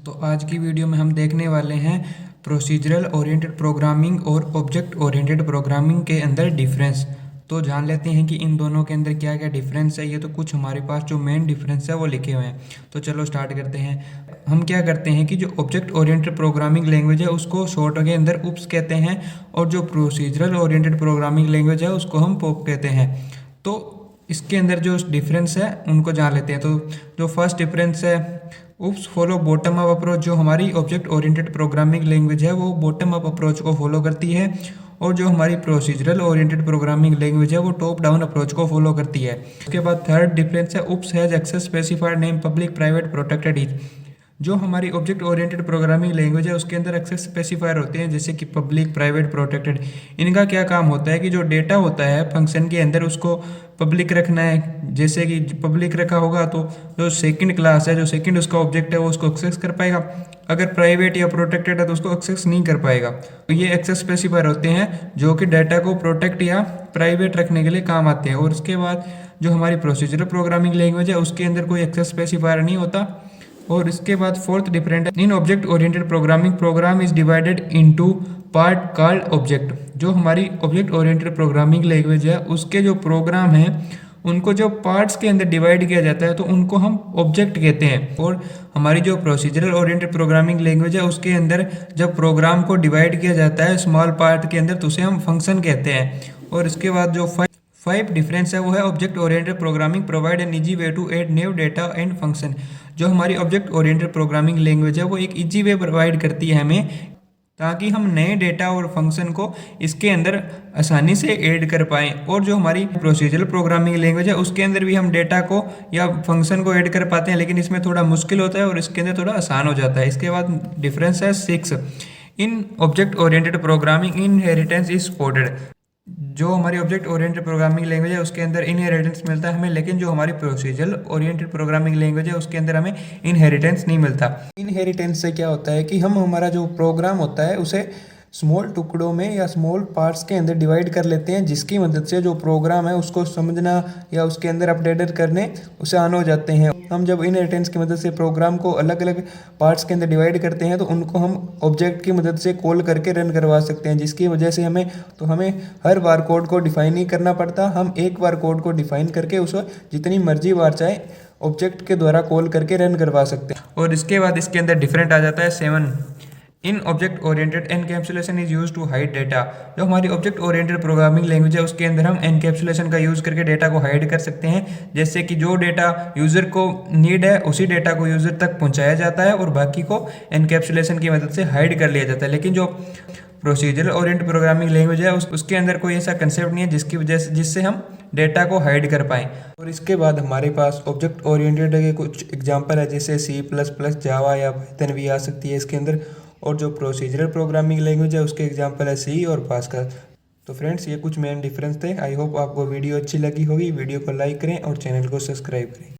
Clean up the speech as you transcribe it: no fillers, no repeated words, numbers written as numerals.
तो आज की वीडियो में हम देखने वाले हैं प्रोसीजरल ओरिएंटेड प्रोग्रामिंग और ऑब्जेक्ट ओरिएंटेड प्रोग्रामिंग के अंदर डिफरेंस। तो जान लेते हैं कि इन दोनों के अंदर क्या क्या डिफरेंस है। ये तो कुछ हमारे पास जो मेन डिफरेंस है वो लिखे हुए हैं। तो चलो स्टार्ट करते हैं। हम क्या करते हैं कि जो ऑब्जेक्ट ओरिएंटेड प्रोग्रामिंग लैंग्वेज है उसको शॉर्ट के अंदर उप्स कहते हैं, और जो प्रोसीजरल ओरिएंटेड प्रोग्रामिंग लैंग्वेज है उसको हम पोप कहते हैं। तो इसके अंदर जो डिफरेंस है उनको जान लेते हैं। तो जो फर्स्ट डिफरेंस है, उप्स फॉलो बॉटम अप अप्रोच। जो हमारी ऑब्जेक्ट ओरिएंटेड प्रोग्रामिंग लैंग्वेज है वो बॉटम अप अप्रोच को फॉलो करती है, और जो हमारी प्रोसीजरल ओरिएंटेड प्रोग्रामिंग लैंग्वेज है वो टॉप डाउन अप्रोच को फॉलो करती है। उसके बाद थर्ड डिफरेंस है, oops has access specified name public private protected each. जो हमारी ऑब्जेक्ट ओरिएंटेड प्रोग्रामिंग लैंग्वेज है उसके अंदर एक्सेस स्पेसिफायर होते हैं, जैसे कि पब्लिक प्राइवेट प्रोटेक्टेड। इनका क्या काम होता है कि जो डेटा होता है फंक्शन के अंदर उसको पब्लिक रखना है। जैसे कि पब्लिक रखा होगा तो जो सेकंड क्लास है, जो सेकंड उसका ऑब्जेक्ट है वो उसको एक्सेस कर पाएगा। अगर प्राइवेट या प्रोटेक्टेड है तो उसको एक्सेस नहीं कर पाएगा। तो ये एक्सेस स्पेसिफायर होते हैं जो कि डाटा को प्रोटेक्ट या प्राइवेट रखने के लिए काम आते हैं। और उसके बाद जो हमारी प्रोसीजरल प्रोग्रामिंग लैंग्वेज है उसके अंदर कोई एक्सेस स्पेसिफायर नहीं होता। और इसके बाद fourth different, in object oriented programming program is divided into part called object. जो हमारी ऑब्जेक्ट ओरिएंटेड प्रोग्रामिंग लैंग्वेज है उसके जो प्रोग्राम हैं उनको जो पार्ट्स के अंदर डिवाइड किया जाता है तो उनको हम ऑब्जेक्ट कहते हैं। और हमारी जो प्रोसीजरल ओरिएंटेड प्रोग्रामिंग लैंग्वेज है उसके अंदर जब प्रोग्राम को डिवाइड किया जाता है स्मॉल पार्ट के अंदर तो उसे हम फंक्शन कहते हैं। और इसके बाद जो फाइव डिफरेंस है वो है, object oriented programming provide an easy way to add new data and function. जो हमारी ऑब्जेक्ट ओरिएंटेड प्रोग्रामिंग लैंग्वेज है वो एक इजी वे प्रोवाइड करती है हमें, ताकि हम नए डेटा और फंक्शन को इसके अंदर आसानी से ऐड कर पाएँ। और जो हमारी प्रोसीजरल प्रोग्रामिंग लैंग्वेज है उसके अंदर भी हम डेटा को या फंक्शन को ऐड कर पाते हैं, लेकिन इसमें थोड़ा मुश्किल होता है और इसके अंदर थोड़ा आसान हो जाता है। इसके बाद डिफरेंस है 6, in object oriented programming inheritance is supported. जो हमारी ऑब्जेक्ट ओरिएंटेड प्रोग्रामिंग लैंग्वेज है उसके अंदर इनहेरिटेंस मिलता है हमें, लेकिन जो हमारी प्रोसीजरल ओरिएंटेड प्रोग्रामिंग लैंग्वेज है उसके अंदर हमें इनहेरिटेंस नहीं मिलता। इनहेरिटेंस से क्या होता है कि हम हमारा जो प्रोग्राम होता है उसे स्मॉल टुकड़ों में या स्मॉल पार्ट्स के अंदर डिवाइड कर लेते हैं, जिसकी मदद से जो प्रोग्राम है उसको समझना या उसके अंदर अपडेटेड करने उसे आन हो जाते हैं। हम जब इनहेरिटेंस की मदद से प्रोग्राम को अलग अलग पार्ट्स के अंदर डिवाइड करते हैं तो उनको हम ऑब्जेक्ट की मदद से कॉल करके रन करवा सकते हैं, जिसकी वजह से हमें हर बार कोड को डिफाइन नहीं करना पड़ता। हम एक बार कोड को डिफाइन करके उसको जितनी मर्जी बार चाहे ऑब्जेक्ट के द्वारा कॉल करके रन करवा सकते हैं। और इसके बाद इसके अंदर डिफरेंट आ जाता है 7, in object oriented encapsulation is use to hide data. जो हमारी ऑब्जेक्ट ओरिएंटेड प्रोग्रामिंग लैंग्वेज है उसके अंदर हम एनकैप्सुलेशन का यूज करके डेटा को हाइड कर सकते हैं। जैसे कि जो डेटा यूजर को नीड है उसी डेटा को यूजर तक पहुंचाया जाता है और बाकी को एनकैप्सुलेशन की मदद से हाइड कर लिया जाता है। लेकिन जो प्रोसीजरल ओरिएंटेड प्रोग्रामिंग लैंग्वेज है उसके अंदर कोई ऐसा कंसेप्ट नहीं है जिसकी वजह से जिससे हम डेटा को हाइड कर पाएँ। और इसके बाद हमारे पास ऑब्जेक्ट ओरिएंटेड के कुछ एग्जांपल है, जैसे C++, जावा या पाइथन भी आ सकती है इसके अंदर। और जो प्रोसीजरल प्रोग्रामिंग लैंग्वेज है उसके एग्जांपल है C और पास्कल। तो फ्रेंड्स ये कुछ मेन डिफरेंस थे। आई होप आपको वीडियो अच्छी लगी होगी। वीडियो को लाइक करें और चैनल को सब्सक्राइब करें।